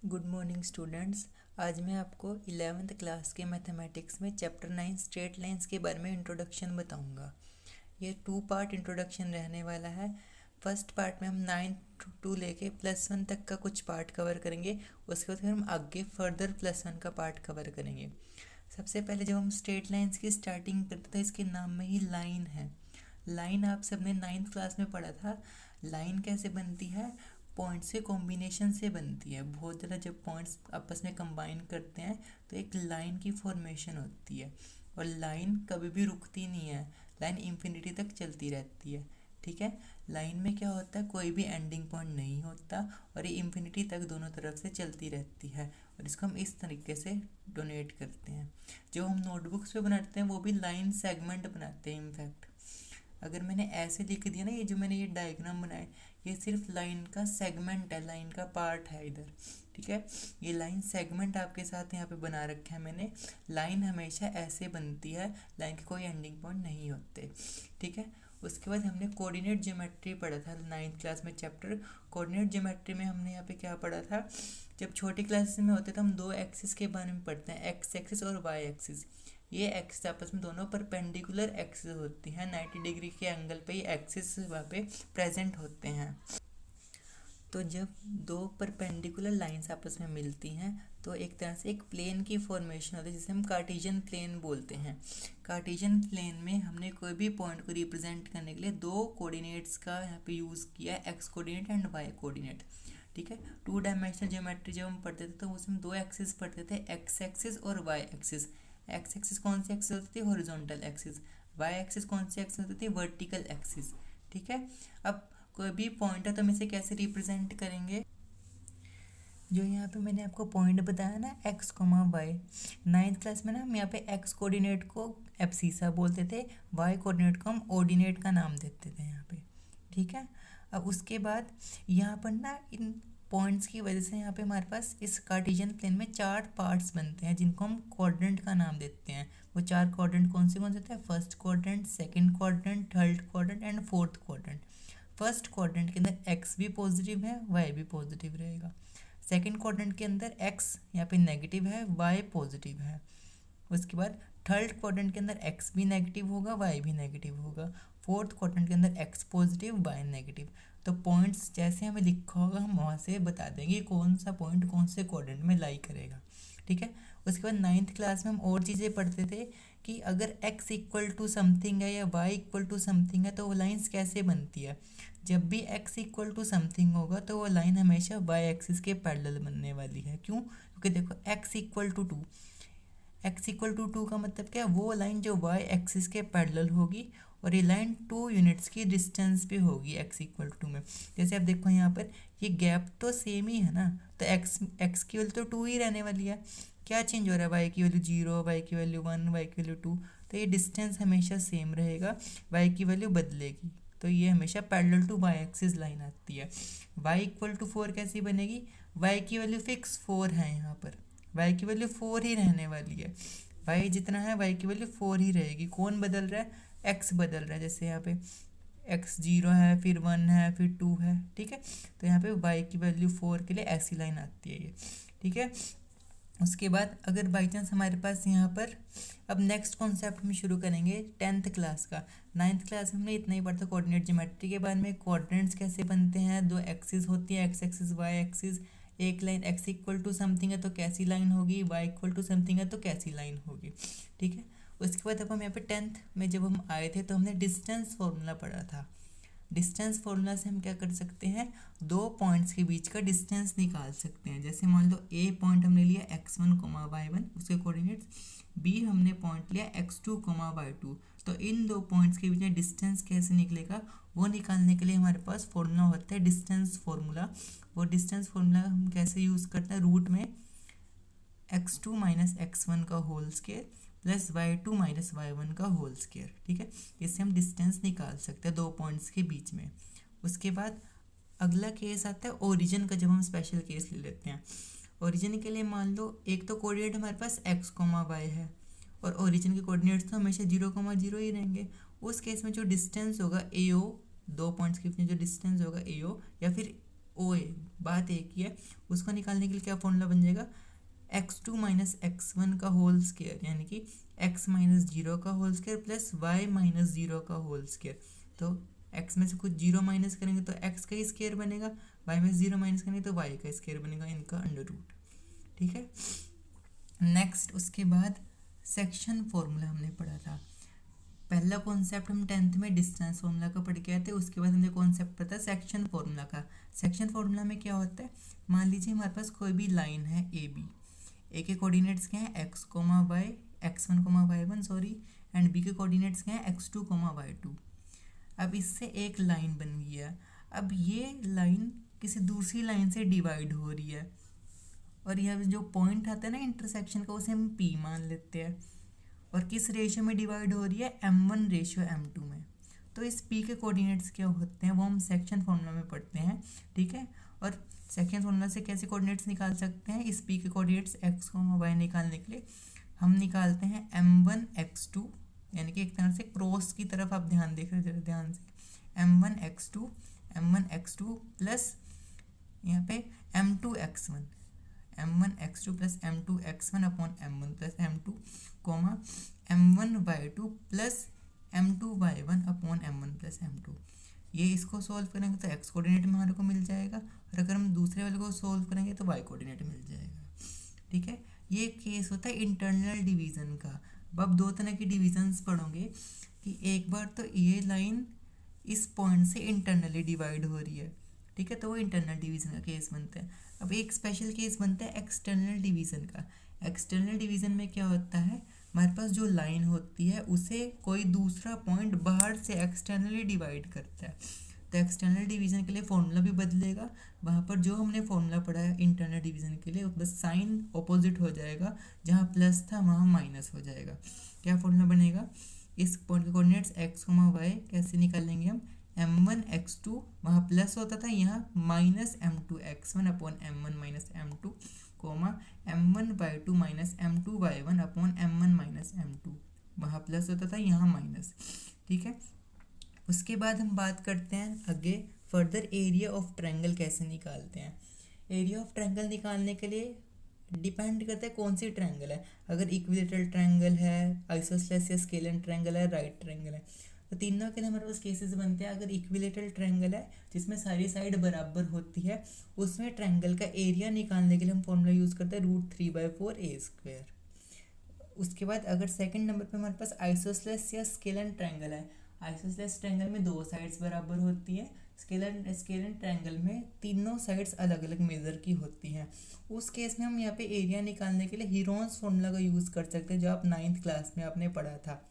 Good morning students. आज मैं आपको 11th क्लास के मैथमेटिक्स में चैप्टर 9 स्ट्रेट लाइंस के बारे में इंट्रोडक्शन बताऊंगा। ये 2 पार्ट इंट्रोडक्शन रहने वाला है। फर्स्ट पार्ट में हम 9 टू लेके +1 तक का कुछ पार्ट कवर करेंगे। उसके बाद फिर हम आगे फर्दर +1 का पार्ट कवर करेंगे। सबसे पहले जब हम स्ट्रेट लाइंस की स्टार्टिंग करते थे, इसके नाम में ही लाइन है। लाइन आप सबने 9th क्लास में पढ़ा था। लाइन कैसे बनती है? पॉइंट्स के कॉम्बिनेशन से बनती है। बहुत ज़्यादा जब पॉइंट्स आपस में कंबाइन करते हैं तो एक लाइन की फॉर्मेशन होती है। और लाइन कभी भी रुकती नहीं है, लाइन इंफिनिटी तक चलती रहती है। ठीक है। लाइन में क्या होता है, कोई भी एंडिंग पॉइंट नहीं होता और ये इंफिनिटी तक दोनों तरफ से चलती रहती है। और इसको हम इस तरीके से डोनेट करते हैं। जो हम नोटबुक्स पे बनाते हैं वो भी लाइन सेगमेंट बनाते हैं। इनफैक्ट अगर मैंने ऐसे लिख दिया ना, ये जो मैंने ये डायग्राम बनाया, ये सिर्फ लाइन का सेगमेंट है, लाइन का पार्ट है इधर। ठीक है। ये लाइन सेगमेंट आपके साथ यहाँ पे बना रखा है मैंने। लाइन हमेशा ऐसे बनती है, लाइन के कोई एंडिंग पॉइंट नहीं होते। ठीक है। उसके बाद हमने कोऑर्डिनेट ज्योमेट्री पढ़ा था 9th क्लास में। चैप्टर कोऑर्डिनेट ज्योमेट्री में हमने यहाँ पे क्या पढ़ा था, जब छोटी क्लासेस में होते तो हम 2 एक्सिस के बारे में पढ़ते हैं, एक्स एक्सिस और वाई एक्सिस। ये एक्सिस आपस में दोनों परपेंडिकुलर एक्सिस होती हैं, 90 डिग्री के एंगल पे ये एक्सिस वहाँ पे प्रेजेंट होते हैं। तो जब दो परपेंडिकुलर लाइंस आपस में मिलती हैं तो एक तरह से एक प्लेन की फॉर्मेशन होती है, जिसे हम कार्टेशियन प्लेन बोलते हैं। कार्टेशियन प्लेन में हमने कोई भी पॉइंट को रिप्रेजेंट करने के लिए 2 कोऑर्डिनेट्स का यहाँ पे यूज़ किया है, X coordinate and Y coordinate. ठीक है। 2 डायमेंशनल ज्योमेट्री जब हम पढ़ते थे तो उसमें 2 एक्सिस पढ़ते थे, एक्स एक्सिस और वाई एक्सिस। एक्स एक्सिस कौन सी एक्सिस होती थी? Horizontal axis. वाई एक्सिस कौन सी एक्सिस होती थी? Vertical axis. ठीक है। अब कोई भी पॉइंट है तो हम इसे कैसे रिप्रेजेंट करेंगे? जो यहाँ पे मैंने आपको पॉइंट बताया ना, x comma Y, 9th class में ना हम यहाँ पे एक्स कोऑर्डिनेट को एब्सिसा बोलते थे, वाई कोऑर्डिनेट को हम ऑर्डिनेट का नाम देते थे यहाँ पे। ठीक है। अब उसके बाद यहाँ पर ना इन पॉइंट्स की वजह से यहाँ पे हमारे पास इस कार्टेशियन प्लेन में 4 पार्ट्स बनते हैं, जिनको हम क्वाड्रेंट का नाम देते हैं। वो 4 क्वाड्रेंट कौन से थे? First quadrant, second quadrant, third quadrant and fourth quadrant. First quadrant के अंदर एक्स भी पॉजिटिव है, वाई भी पॉजिटिव रहेगा। सेकंड क्वाड्रेंट के अंदर एक्स यहाँ पे नेगेटिव है, वाई पॉजिटिव है। उसके बाद थर्ड क्वाड्रेंट के अंदर एक्स भी नेगेटिव होगा, वाई भी नेगेटिव होगा। फोर्थ क्वाड्रेंट के अंदर एक्स पॉजिटिव, वाई नेगेटिव। तो पॉइंट्स जैसे हमें लिखा होगा हम वहाँ से बता देंगे कौन सा पॉइंट कौन से क्वाड्रेंट में लाई करेगा। ठीक है। उसके बाद 9th क्लास में हम और चीज़ें पढ़ते थे कि अगर x इक्वल टू समथिंग है या y इक्वल टू समथिंग है तो वो लाइन्स कैसे बनती है। जब भी x इक्वल टू समथिंग होगा तो वो लाइन हमेशा y एक्सिस के पैरेलल बनने वाली है। क्यों? क्योंकि देखो x equal to 2, X equal to 2 का मतलब क्या है? वो लाइन जो y एक्सिस के पैरेलल होगी और ये लाइन 2 यूनिट्स की डिस्टेंस पे होगी x इक्वल टू में। जैसे आप देखो यहाँ पर ये गैप तो सेम ही है ना, तो x की वैल्यू तो 2 ही रहने वाली है। क्या चेंज हो रहा है? y की वैल्यू 0, y की वैल्यू 1, y की वैल्यू 2। तो ये डिस्टेंस हमेशा सेम रहेगा, y की वैल्यू बदलेगी। तो ये हमेशा parallel to y axis line आती है। y इक्वल टू 4 कैसी बनेगी? y की वैल्यू फिक्स 4 है यहाँ पर, y की वैल्यू 4 ही रहने वाली है। y जितना है y की वैल्यू 4 ही रहेगी। कौन बदल रहा है? x बदल रहा है। जैसे यहाँ पे x 0 है, फिर 1 है, फिर 2 है। ठीक है। तो यहाँ पे y की वैल्यू 4 के लिए ऐसी लाइन आती है ये। ठीक है। उसके बाद अगर बाई चांस हमारे पास यहाँ पर, अब नेक्स्ट कॉन्सेप्ट हम शुरू करेंगे 10th क्लास का। 9th क्लास में हमने इतना ही पढ़ा कोऑर्डिनेट ज्योमेट्री के बारे में, कोऑर्डिनेट्स कैसे बनते हैं, 2 एक्सिस होती है, एक्स एक्सिस वाई एक्सिस। एक line x equal to something है तो कैसी लाइन होगी, y इक्वल टू समथिंग है तो कैसी लाइन होगी। ठीक है। उसके बाद अब हम यहाँ पे 10th में जब हम आए थे तो हमने डिस्टेंस फॉर्मूला पढ़ा था। डिस्टेंस फॉर्मूला से हम क्या कर सकते हैं, 2 पॉइंट्स के बीच का डिस्टेंस निकाल सकते हैं। जैसे मान लो ए पॉइंट हमने लिया x1, y1 उसके कोऑर्डिनेट्स, बी हमने पॉइंट लिया x2, y2। तो इन 2 पॉइंट्स के बीच में डिस्टेंस कैसे निकलेगा वो निकालने के लिए हमारे पास फॉर्मूला होता है डिस्टेंस फॉर्मूला। वो डिस्टेंस फॉर्मूला हम कैसे यूज़ करते हैं, रूट में x2 माइनस x1 का whole square plus y2 minus y1 का होल स्क्वायर। ठीक है। इससे हम डिस्टेंस निकाल सकते हैं 2 पॉइंट्स के बीच में। उसके बाद अगला केस आता है ओरिजिन का, जब हम स्पेशल केस ले लेते हैं। ओरिजिन के लिए मान लो एक तो कोऑर्डिनेट हमारे पास x, y है और ओरिजिन के कोऑर्डिनेट्स तो हमेशा 0, 0 ही रहेंगे। उस केस में जो डिस्टेंस होगा AO, 2 पॉइंट्स के बीच में जो डिस्टेंस होगा AO, या फिर ओ ए, बात एक ही है। उसको निकालने के लिए क्या फॉर्मूला बन जाएगा, x2 माइनस x1 का होल स्क्वायर, यानी कि x माइनस जीरो का whole square plus y minus zero का होल स्क्वायर। तो x में से कुछ जीरो माइनस करेंगे तो x का ही स्क्वायर बनेगा, y में से जीरो माइनस करेंगे तो y का स्क्वायर बनेगा, इनका अंडर रूट। ठीक है। नेक्स्ट उसके बाद सेक्शन फॉर्मूला हमने पढ़ा था। पहला कॉन्सेप्ट हम 10th में डिस्टेंस फार्मूला का पढ़ के आए थे। उसके बाद हमने कॉन्सेप्ट पढ़ा था सेक्शन फार्मूला का। सेक्शन फार्मूला में क्या होता है, मान लीजिए हमारे पास कोई भी लाइन है ए बी, ए के कोऑर्डिनेट्स क्या हैं X comma Y, x1 comma y1 sorry, and B के कोऑर्डिनेट्स क्या हैं x2 कोमा y2। अब इससे एक लाइन बन गई है। अब ये लाइन किसी दूसरी लाइन से डिवाइड हो रही है, और यह जो पॉइंट आता है ना इंटरसेक्शन का, उसे हम P मान लेते हैं। और किस रेशियो में डिवाइड हो रही है, m1 रेशियो m2 में। तो इस P के कोऑर्डिनेट्स क्या होते हैं वो हम सेक्शन फॉर्मूला में पढ़ते हैं। ठीक है। और सेक्शन फॉर्मूला से कैसे कोऑर्डिनेट्स निकाल सकते हैं, इस P के कोऑर्डिनेट्स x y निकालने के लिए हम निकालते हैं m1 x2, यानी कि एक तरह से क्रॉस की तरफ आप ध्यान देख रहे हैं ध्यान से, m1 x2 प्लस यहाँ पे m2 x1, m1 x2 plus m2 x1 upon m1 plus m2 comma m1 y2 plus m2 y1 upon m1 plus m2। ये इसको सॉल्व करेंगे तो x कोऑर्डिनेट में हमारे को मिल जाएगा, और अगर हम दूसरे वाले को सॉल्व करेंगे तो y कोऑर्डिनेट मिल जाएगा। ठीक है। ये केस होता है इंटरनल डिवीज़न का। अब आप दो तरह की डिवीजन्स पढ़ोगे कि एक बार तो ये लाइन इस पॉइंट से इंटरनली डिवाइड हो रही है, ठीक है, तो वो इंटरनल डिवीज़न का केस बनता है। अब एक स्पेशल केस बनता है एक्सटर्नल डिवीज़न का। एक्सटर्नल डिवीज़न में क्या होता है, हमारे पास जो लाइन होती है उसे कोई दूसरा पॉइंट बाहर से एक्सटर्नली डिवाइड करता है। तो एक्सटर्नल डिवीज़न के लिए फॉर्मूला भी बदलेगा। वहाँ पर जो हमने फॉर्मूला पढ़ा है इंटरनल डिवीज़न के लिए, बस साइन ऑपोजिट हो जाएगा, जहाँ प्लस था वहाँ माइनस हो जाएगा। क्या फॉर्मूला बनेगा, इस पॉइंट के कोऑर्डिनेट्स x, y कैसे निकालेंगे हम, m1 x2 वहाँ प्लस होता था, यहाँ minus m2 x1 upon m1 minus m2 comma m1 y2 minus m2 y1 upon m1 minus m2, वहाँ प्लस होता था, यहाँ माइनस। ठीक है। उसके बाद हम बात करते हैं आगे फर्दर एरिया ऑफ ट्रायंगल कैसे निकालते हैं। एरिया ऑफ ट्रायंगल निकालने के लिए डिपेंड करता है कौन सी ट्रायंगल है। अगर इक्विलेटरल ट्रायंगल है, आइसोसेलेस या स्केलर ट्रायंगल है, राइट ट्रायंगल है, तो तीनों के लिए हमारे पास केसेस बनते हैं। अगर इक्विलेटरल ट्रायंगल है जिसमें सारी साइड बराबर होती है, उसमें ट्रायंगल का एरिया निकालने के लिए हम फॉर्मूला यूज़ करते हैं √3/4 a²। उसके बाद अगर सेकंड नंबर पे हमारे पास आइसोसेलेस या स्केलर ट्रायंगल है, आइसोसेलेस ट्रायंगल में दो साइड्स बराबर होती हैं, स्केलर ट्रायंगल में तीनों साइड्स अलग अलग मेजर की होती हैं। उस केस में हम यहाँ पे एरिया निकालने के लिए हीरोन्स फॉर्मूला का यूज़ कर सकते हैं, जो आप 9th क्लास में आपने पढ़ा था।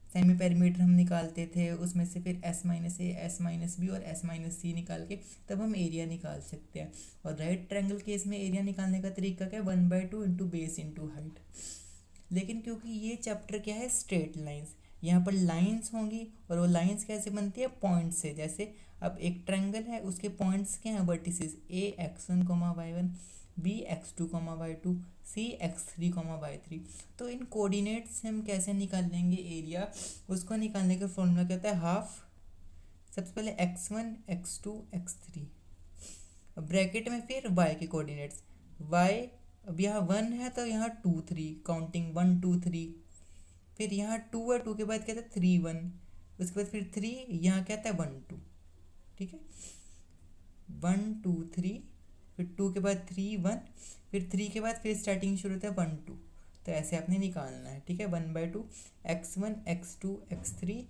सेमी पेरीमीटर हम निकालते थे, उसमें से फिर s-a, s-b और s-c निकाल के तब हम एरिया निकाल सकते हैं। और राइट ट्रायंगल केस में एरिया निकालने का तरीका क्या है, 1/2 इंटू बेस इंटू हाइट। लेकिन क्योंकि ये चैप्टर क्या है, स्ट्रेट लाइंस, यहाँ पर लाइंस होंगी, और वो लाइंस कैसे बनती है, पॉइंट से। जैसे अब एक ट्रायंगल है, उसके पॉइंट्स क्या हैं, vertices a x1, y1, b x2, y2, c x3, y3। तो इन कोऑर्डिनेट्स से हम कैसे निकाल लेंगे एरिया, उसको निकालने का फॉर्मूला क्या होता है, हाफ, सबसे पहले x1 x2 x3, ब्रैकेट में फिर y के कोऑर्डिनेट्स, y अब यहाँ 1 है तो यहाँ 2 3 काउंटिंग 1 2 3, फिर यहाँ 2 है, 2 के बाद क्या था 3 1, उसके बाद फिर 3, यहाँ क्या आता है 1 2। ठीक है, 1 2 3, फिर 2 के बाद 3 1, फिर 3 के बाद फिर स्टार्टिंग शुरू होता है 1 2। तो ऐसे आपने निकालना है। ठीक है, 1/2 x1 x2 x3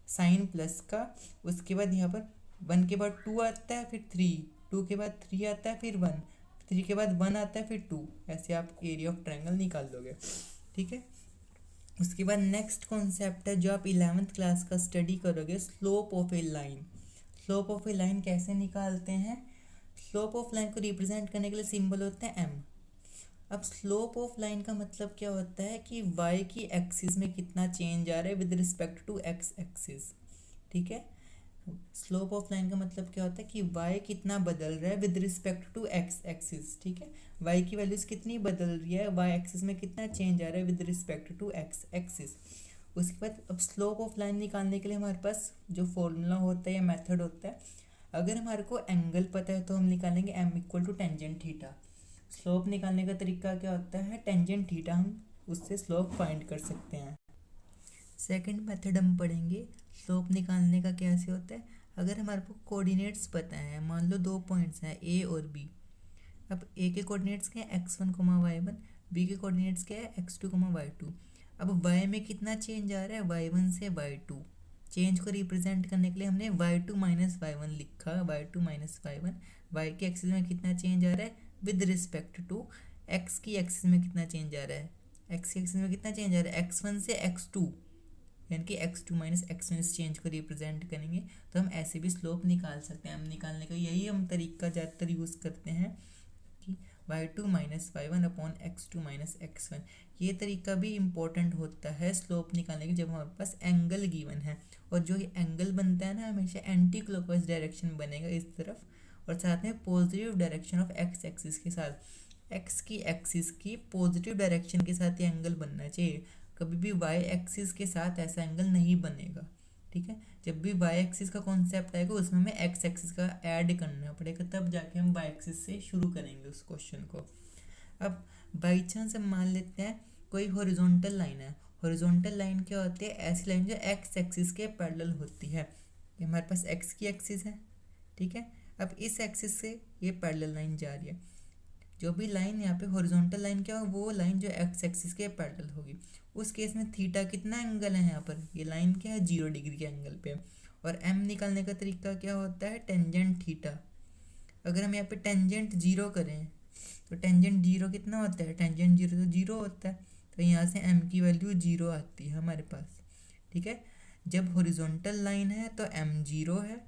sign plus का, उसके बाद यहाँ पर 1 के बाद 2 आता है, फिर 3, 2 के बाद 3 आता है, फिर 1, 3 के बाद 1 आता है, फिर 2। ऐसे आप एरिया ऑफ ट्रायंगल निकाल लोगे। ठीक है। उसके बाद नेक्स्ट कॉन्सेप्ट है जो आप 11th क्लास का स्टडी करोगे, slope of A line. Slope of A line कैसे निकालते हैं, स्लोप ऑफ लाइन को रिप्रेजेंट करने के लिए सिंबल होता है m। अब स्लोप ऑफ लाइन का मतलब क्या होता है कि y की एक्सिस में कितना चेंज आ रहा है with respect to x axis. ठीक है, स्लोप ऑफ लाइन का मतलब क्या होता है कि y कितना बदल रहा है with respect to x axis. ठीक है, y की वैल्यूज कितनी बदल रही है, y एक्सिस में कितना चेंज आ रहा है with respect to x axis. उसके बाद अब स्लोप ऑफ लाइन निकालने के लिए हमारे पास जो फॉर्मूला होता है या मेथड होता है, अगर हमारे को एंगल पता है तो हम निकालेंगे M equal to tangent theta. Slope निकालने का तरीका क्या होता है, टेंजेंट थीटा, हम उससे स्लोप फाइंड कर सकते हैं। सेकंड मेथड हम पढ़ेंगे स्लोप निकालने का कैसे होता है। अगर हमारे को कोऑर्डिनेट्स पता है, मान लो दो पॉइंट्स हैं ए और बी। अब ए के कोऑर्डिनेट्स क्या है x1, y1, बी के कोऑर्डिनेट्स क्या है x2, y2। अब y में कितना चेंज आ रहा है, y1 से y2। चेंज को रिप्रेजेंट करने के लिए हमने y2 माइनस y1 लिखा। y2 माइनस y1, y के एक्सिस में कितना चेंज आ रहा है विद रिस्पेक्ट टू x की एक्सिस में कितना चेंज आ रहा है, x की एक्सिस में कितना चेंज आ रहा है x1 से x2, यानी कि x2 माइनस x1 इस चेंज को रिप्रेजेंट करेंगे तो हम ऐसे भी स्लोप निकाल सकते हैं। हम निकालने का यही हम तरीका ज़्यादातर यूज़ करते हैं कि y2 minus y1 upon x2 minus x1। ये तरीका भी इम्पोर्टेंट होता है स्लोप निकालने के जब हमारे पास एंगल गिवन है, और जो ये एंगल बनता है ना हमेशा एंटी क्लॉकवाइज डायरेक्शन बनेगा इस तरफ, और साथ में positive direction of x axis के साथ, एक्स की एक्सिस की पॉजिटिव डायरेक्शन के साथ ये एंगल बनना चाहिए। कभी भी वाई एक्सिस के साथ ऐसा एंगल नहीं बनेगा, ठीक है। जब भी वाई एक्सिस का कॉन्सेप्ट आएगा उसमें हमें एक्स एक्सिस का ऐड करना पड़ेगा, तब जाके हम वाई एक्सिस से शुरू करेंगे उस क्वेश्चन को। अब बाई चांस हम मान लेते हैं कोई हॉरिजॉन्टल लाइन है। हॉरिजॉन्टल लाइन क्या होती है, ऐसी लाइन जो एक्स एक्सिस के पैरेलल होती है। ये हमारे पास एक्स की एक्सिस है, ठीक है। अब इस एक्सिस से ये पैरेलल लाइन जा रही है। जो भी लाइन यहाँ पे हॉरिजॉन्टल लाइन क्या हो, वो लाइन जो एक्स एक्सिस के पैरेलल होगी। उस केस में थीटा कितना एंगल है यहाँ पर, ये लाइन क्या है 0 डिग्री के एंगल पे। और एम निकालने का तरीका क्या होता है, टेंजेंट थीटा। अगर हम यहाँ पे टेंजेंट 0 करें तो टेंजेंट 0 कितना होता है, टेंजेंट 0 तो 0 होता है, तो यहाँ से एम की वैल्यू 0 आती है हमारे पास, ठीक है। जब हॉरिजॉन्टल लाइन है तो एम 0 है,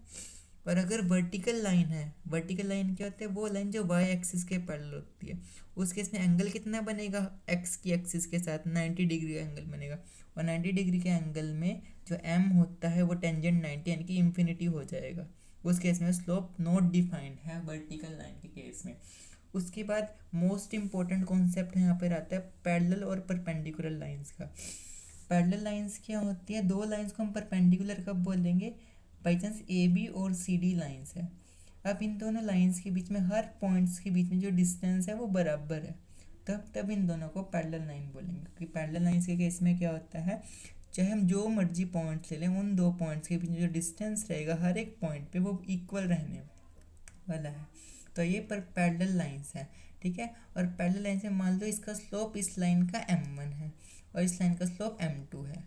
और अगर वर्टिकल लाइन है, वर्टिकल लाइन क्या होता है, वो लाइन जो वाई एक्सिस के पैरेलल होती है। उस केस में एंगल कितना बनेगा, एक्स की एक्सिस के साथ 90 डिग्री का एंगल बनेगा, और 90 डिग्री के एंगल में जो एम होता है वो टेंजेंट 90 यानी कि इन्फिनिटी हो जाएगा। उस केस में स्लोप नॉट डिफाइंड है वर्टिकल लाइन के केस में। उसके बाद मोस्ट इंपॉर्टेंट कॉन्सेप्ट यहाँ पर आता है पैरेलल और परपेंडिकुलर लाइंस का। पैरेलल लाइंस क्या होती है, दो लाइंस को हम परपेंडिकुलर कब बोलेंगे, बाई चांस ए बी और सी डी लाइंस है। अब इन दोनों लाइंस के बीच में हर पॉइंट्स के बीच में जो डिस्टेंस है वो बराबर है, तब इन दोनों को पैरेलल लाइन बोलेंगे। क्योंकि पैरेलल लाइंस के केस में क्या होता है, चाहे हम जो मर्जी पॉइंट्स ले लें, उन दो पॉइंट्स के बीच में जो डिस्टेंस रहेगा हर एक पॉइंट पे वो इक्वल रहने वाला है। तो ये पर पैरेलल लाइंस है, ठीक है। और पैरेलल लाइन से मान लो इसका स्लोप इस लाइन का m1 है और इस लाइन का स्लोप m2 है।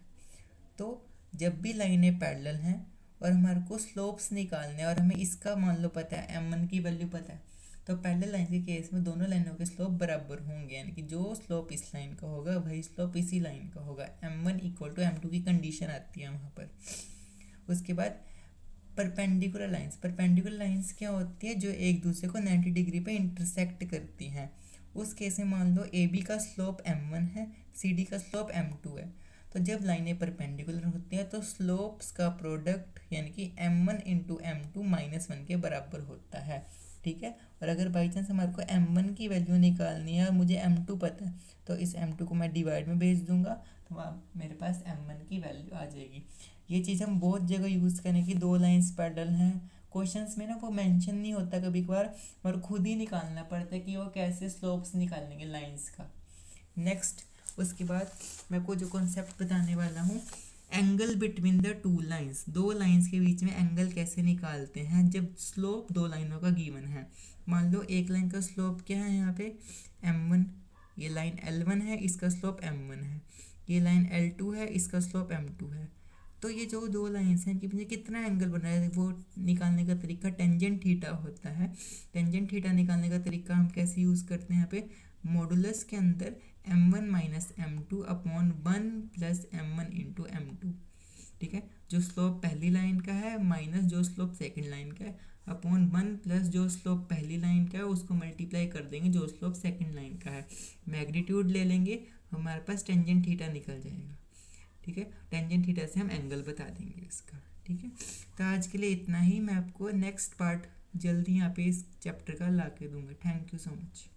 तो जब भी लाइनें पैरेलल हैं और हमारे को स्लोप्स निकालने और हमें इसका मान लो पता है m1 की वैल्यू पता है, तो पैरेलल लाइन के केस में दोनों लाइनों के स्लोप बराबर होंगे, यानी कि जो स्लोप इस लाइन का होगा वही स्लोप इसी लाइन का होगा। m1 इक्वल टू m2 की कंडीशन आती है वहाँ पर। उसके बाद परपेंडिकुलर लाइंस, परपेंडिकुलर लाइंस क्या होती है, जो एक दूसरे को 90 डिग्री पे इंटरसेक्ट करती हैं। उस केस में मान लो ए बी का स्लोप m1 है, सी डी का स्लोप m2 है। तो जब लाइनें परपेंडिकुलर होती हैं तो स्लोप्स का प्रोडक्ट यानी कि m1 इंटू m2 माइनस 1 के बराबर होता है, ठीक है। और अगर बाई चांस हमारे को m1 की वैल्यू निकालनी है और मुझे m2 पता है, तो इस m2 को मैं डिवाइड में भेज दूंगा, तो मेरे पास m1 की वैल्यू आ जाएगी। ये चीज़ हम बहुत जगह यूज़ करें कि दो लाइंस पैरेलल हैं, क्वेश्चंस में ना वो मेंशन नहीं होता कभी कभार, और खुद ही निकालना पड़ता है कि वो कैसे स्लोप्स निकालेंगे लाइंस का। नेक्स्ट उसके बाद मैं आपको जो कॉन्सेप्ट बताने वाला हूँ, angle between the two lines, दो लाइंस के बीच में एंगल कैसे निकालते हैं जब स्लोप दो लाइनों का गिवन है। मान लो एक लाइन का स्लोप क्या है यहाँ पे m1, ये लाइन l1 है, इसका स्लोप m1 है, ये लाइन l2 है, इसका स्लोप m2 है। तो ये जो दो लाइंस हैं कि मुझे कितना एंगल बन रहा है वो निकालने का तरीका टेंजेंट थीटा होता है। टेंजेंट थीटा निकालने का तरीका हम कैसे यूज़ करते हैं, यहाँ पे मॉडुलस के अंदर m1 minus m2 upon 1 plus m1 into m2, ठीक है। जो स्लोप पहली लाइन का है माइनस जो स्लोप सेकंड लाइन का है अपॉन 1 प्लस जो स्लोप पहली लाइन का है उसको मल्टीप्लाई कर देंगे जो स्लोप सेकंड लाइन का है, मैग्नीट्यूड ले लेंगे, हमारे पास टेंजेंट थीटा निकल जाएगा, ठीक है। टेंजेंट थीटा से हम एंगल बता देंगे इसका, ठीक है। तो आज के लिए इतना ही, मैं आपको नेक्स्ट पार्ट जल्दी यहाँ पे इस चैप्टर का ला के दूंगा। Thank you so much.